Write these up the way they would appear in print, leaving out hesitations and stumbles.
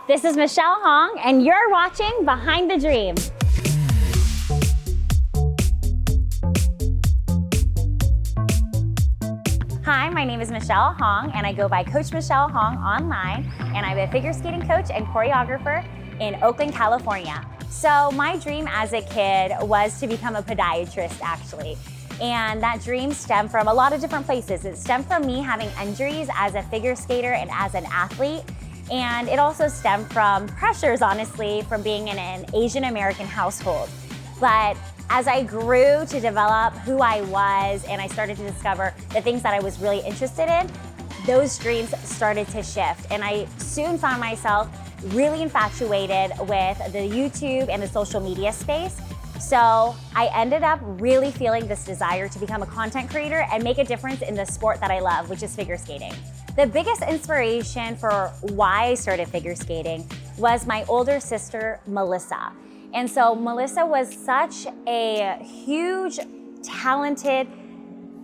This is Michelle Hong, and you're watching Behind the Dream. Hi, my name is Michelle Hong, and I go by Coach Michelle Hong online, and I'm a figure skating coach and choreographer in Oakland, California. So my dream as a kid was to become a podiatrist, actually. And that dream stemmed from a lot of different places. It stemmed from me having injuries as a figure skater and as an athlete. And it also stemmed from pressures, honestly, from being in an Asian American household. But as I grew to develop who I was and I started to discover the things that I was really interested in, those dreams started to shift. And I soon found myself really infatuated with the YouTube and the social media space. So I ended up really feeling this desire to become a content creator and make a difference in the sport that I love, which is figure skating. The biggest inspiration for why I started figure skating was my older sister, Melissa. And so Melissa was such a huge, talented,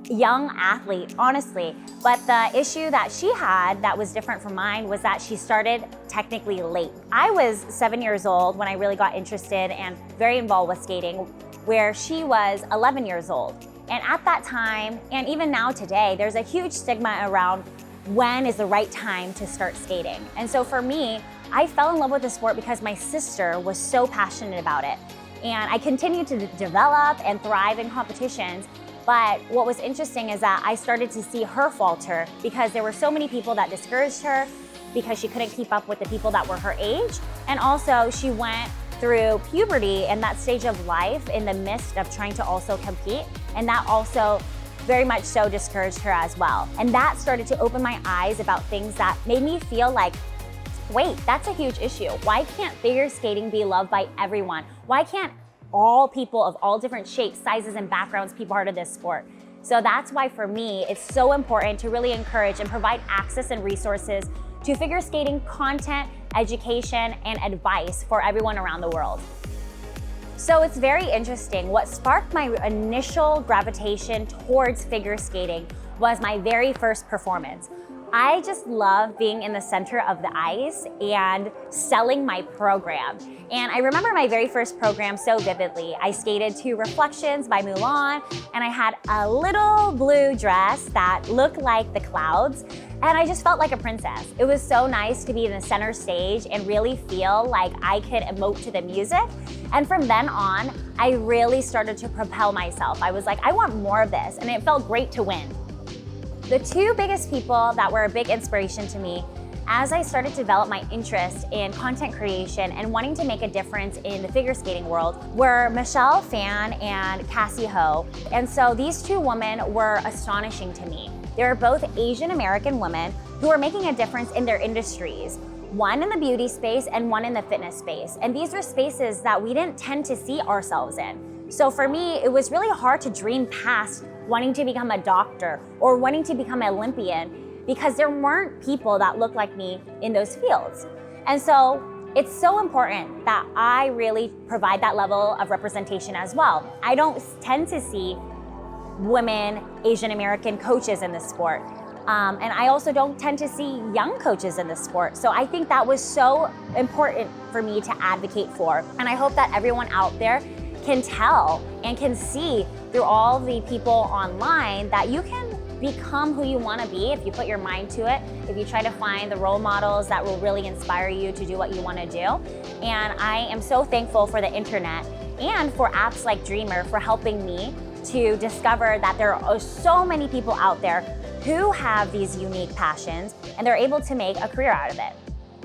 young athlete, honestly. But the issue that she had that was different from mine was that she started technically late. I was 7 years old when I really got interested and very involved with skating, where she was 11 years old. And at that time, and even now today, there's a huge stigma around when is the right time to start skating. And so for me, I fell in love with the sport because my sister was so passionate about it. And I continued to develop and thrive in competitions. But what was interesting is that I started to see her falter because there were so many people that discouraged her because she couldn't keep up with the people that were her age. And also she went through puberty and that stage of life in the midst of trying to also compete. And that also very much so discouraged her as well. And that started to open my eyes about things that made me feel like, wait, that's a huge issue. Why can't figure skating be loved by everyone? Why can't all people of all different shapes, sizes, and backgrounds be part of this sport? So that's why for me, it's so important to really encourage and provide access and resources to figure skating content, education, and advice for everyone around the world. So it's very interesting. What sparked my initial gravitation towards figure skating was my very first performance. I just love being in the center of the ice and selling my program. And I remember my very first program so vividly. I skated to Reflections by Mulan, and I had a little blue dress that looked like the clouds, and I just felt like a princess. It was so nice to be in the center stage and really feel like I could emote to the music. And from then on, I really started to propel myself. I was like, I want more of this, and it felt great to win. The two biggest people that were a big inspiration to me as I started to develop my interest in content creation and wanting to make a difference in the figure skating world were Michelle Phan and Cassie Ho. And so these two women were astonishing to me. They were both Asian American women who were making a difference in their industries, one in the beauty space and one in the fitness space. And these were spaces that we didn't tend to see ourselves in. So for me, it was really hard to dream past wanting to become a doctor or wanting to become an Olympian because there weren't people that looked like me in those fields. And so it's so important that I really provide that level of representation as well. I don't tend to see women, Asian American coaches in this sport. And I also don't tend to see young coaches in this sport. So I think that was so important for me to advocate for. And I hope that everyone out there can tell and can see through all the people online that you can become who you want to be if you put your mind to it, if you try to find the role models that will really inspire you to do what you want to do. And I am so thankful for the internet and for apps like Dreamer for helping me to discover that there are so many people out there who have these unique passions and they're able to make a career out of it.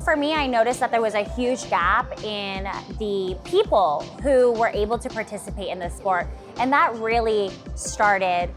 For me, I noticed that there was a huge gap in the people who were able to participate in this sport. And that really started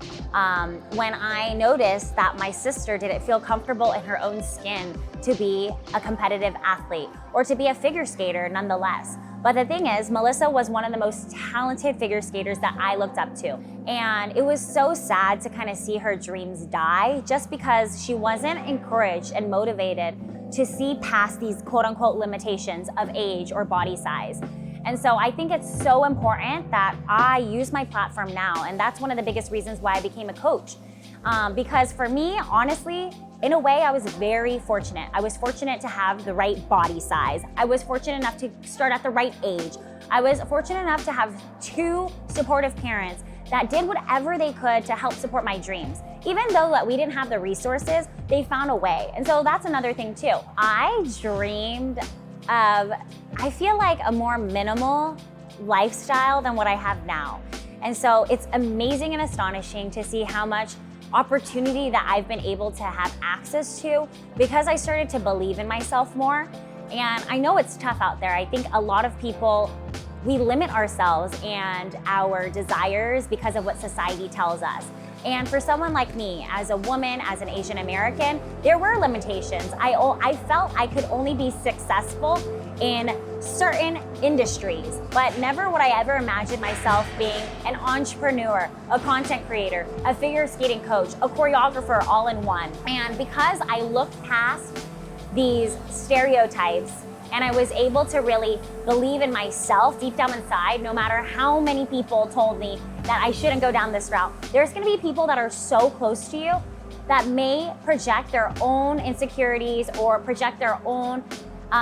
when I noticed that my sister didn't feel comfortable in her own skin to be a competitive athlete or to be a figure skater nonetheless. But the thing is, Melissa was one of the most talented figure skaters that I looked up to. And it was so sad to kind of see her dreams die just because she wasn't encouraged and motivated to see past these quote unquote limitations of age or body size. And so I think it's so important that I use my platform now. And that's one of the biggest reasons why I became a coach. Because for me, honestly, in a way, I was very fortunate. I was fortunate to have the right body size. I was fortunate enough to start at the right age. I was fortunate enough to have 2 supportive parents that did whatever they could to help support my dreams. Even though that we didn't have the resources, they found a way. And so that's another thing too. I dreamed of, I feel like, a more minimal lifestyle than what I have now. And so it's amazing and astonishing to see how much opportunity that I've been able to have access to because I started to believe in myself more. And I know it's tough out there. I think a lot of people, we limit ourselves and our desires because of what society tells us. And for someone like me, as a woman, as an Asian American, there were limitations. I felt I could only be successful in certain industries, but never would I ever imagine myself being an entrepreneur, a content creator, a figure skating coach, a choreographer all in one. And because I looked past these stereotypes and I was able to really believe in myself deep down inside, no matter how many people told me that I shouldn't go down this route. There's gonna be people that are so close to you that may project their own insecurities or project their own,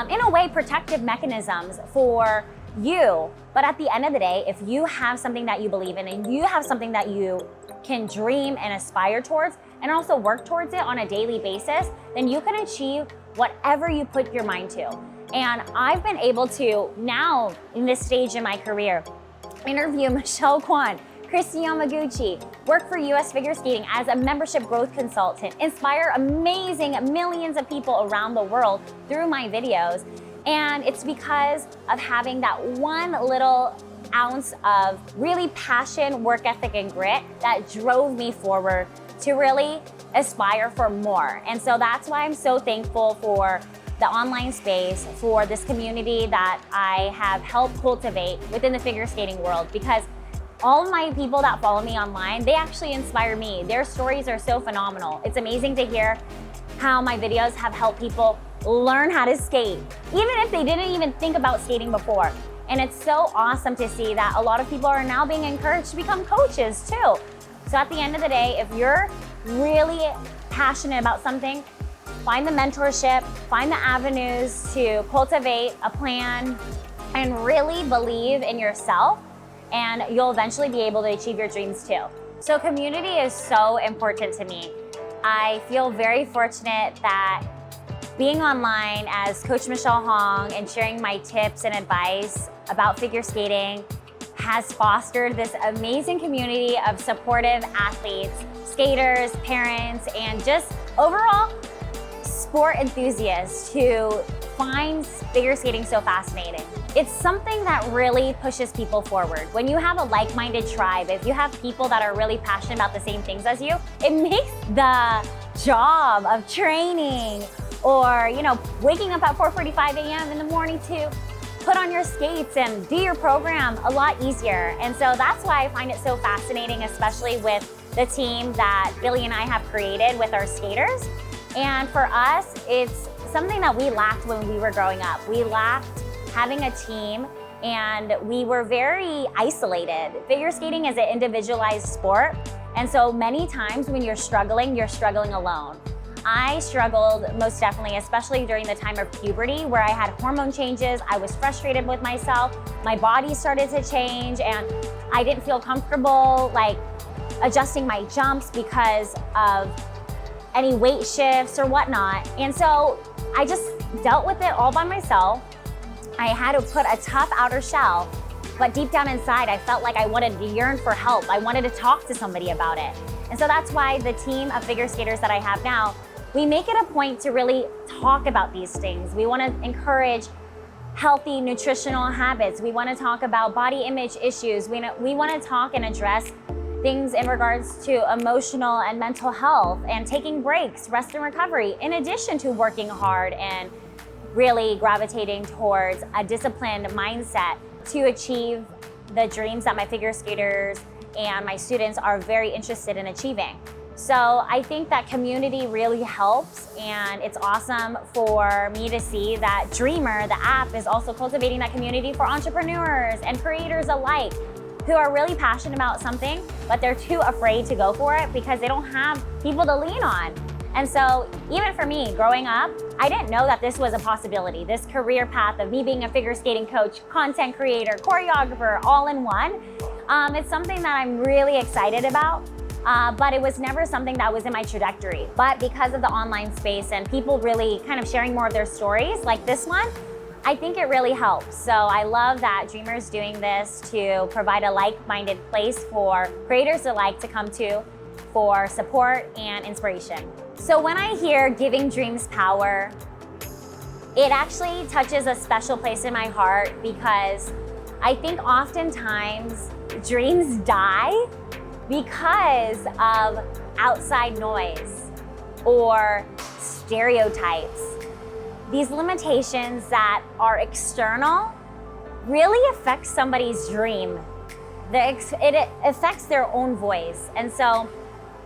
in a way, protective mechanisms for you. But at the end of the day, if you have something that you believe in and you have something that you can dream and aspire towards and also work towards it on a daily basis, then you can achieve whatever you put your mind to. And I've been able to, now in this stage in my career, interview Michelle Kwan, Christy Yamaguchi, work for US Figure Skating as a membership growth consultant, inspire amazing millions of people around the world through my videos. And it's because of having that one little ounce of really passion, work ethic, and grit that drove me forward to really aspire for more. And so that's why I'm so thankful for the online space, for this community that I have helped cultivate within the figure skating world, because all of my people that follow me online, they actually inspire me. Their stories are so phenomenal. It's amazing to hear how my videos have helped people learn how to skate, even if they didn't even think about skating before. And it's so awesome to see that a lot of people are now being encouraged to become coaches too. So at the end of the day, if you're really passionate about something, find the mentorship, find the avenues to cultivate a plan and really believe in yourself, and you'll eventually be able to achieve your dreams too. So community is so important to me. I feel very fortunate that being online as Coach Michelle Hong and sharing my tips and advice about figure skating has fostered this amazing community of supportive athletes, skaters, parents, and just overall sport enthusiasts who find figure skating so fascinating. It's something that really pushes people forward. When you have a like-minded tribe, if you have people that are really passionate about the same things as you, it makes the job of training or, waking up at 4:45 a.m. in the morning to put on your skates and do your program a lot easier. And so that's why I find it so fascinating, especially with the team that Billy and I have created with our skaters. And for us, it's something that we lacked when we were growing up. We lacked having a team and we were very isolated. Figure skating is an individualized sport. And so many times when you're struggling alone. I struggled most definitely, especially during the time of puberty where I had hormone changes. I was frustrated with myself. My body started to change and I didn't feel comfortable adjusting my jumps because of any weight shifts or whatnot. And so I just dealt with it all by myself. I had to put a tough outer shell, but deep down inside, I felt like I wanted to yearn for help. I wanted to talk to somebody about it. And so that's why the team of figure skaters that I have now, we make it a point to really talk about these things. We want to encourage healthy nutritional habits. We want to talk about body image issues. We want to talk and address things in regards to emotional and mental health and taking breaks, rest and recovery, in addition to working hard and really gravitating towards a disciplined mindset to achieve the dreams that my figure skaters and my students are very interested in achieving. So I think that community really helps, and it's awesome for me to see that Dreamer, the app, is also cultivating that community for entrepreneurs and creators alike who are really passionate about something, but they're too afraid to go for it because they don't have people to lean on. And so even for me, growing up, I didn't know that this was a possibility. This career path of me being a figure skating coach, content creator, choreographer, all in one. It's something that I'm really excited about, but it was never something that was in my trajectory. But because of the online space and people really kind of sharing more of their stories like this one, I think it really helps. So I love that Dreamers doing this to provide a like-minded place for creators alike to come to for support and inspiration. So when I hear giving dreams power, it actually touches a special place in my heart because I think oftentimes dreams die because of outside noise or stereotypes. These limitations that are external really affect somebody's dream. It affects their own voice. And so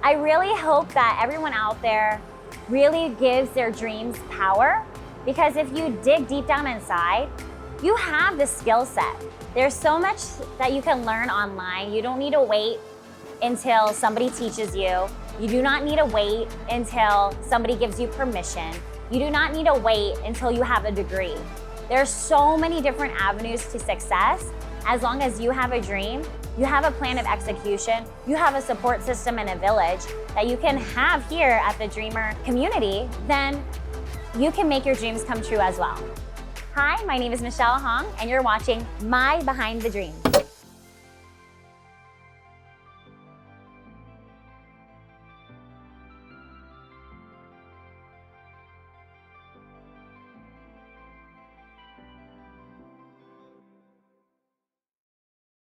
I really hope that everyone out there really gives their dreams power, because if you dig deep down inside, you have the skill set. There's so much that you can learn online. You don't need to wait until somebody teaches you. You do not need to wait until somebody gives you permission. You do not need to wait until you have a degree. There's so many different avenues to success. As long as you have a dream, you have a plan of execution, you have a support system and a village that you can have here at the Dreamer community, then you can make your dreams come true as well. Hi, my name is Michelle Hong, and you're watching My Behind the Dreams.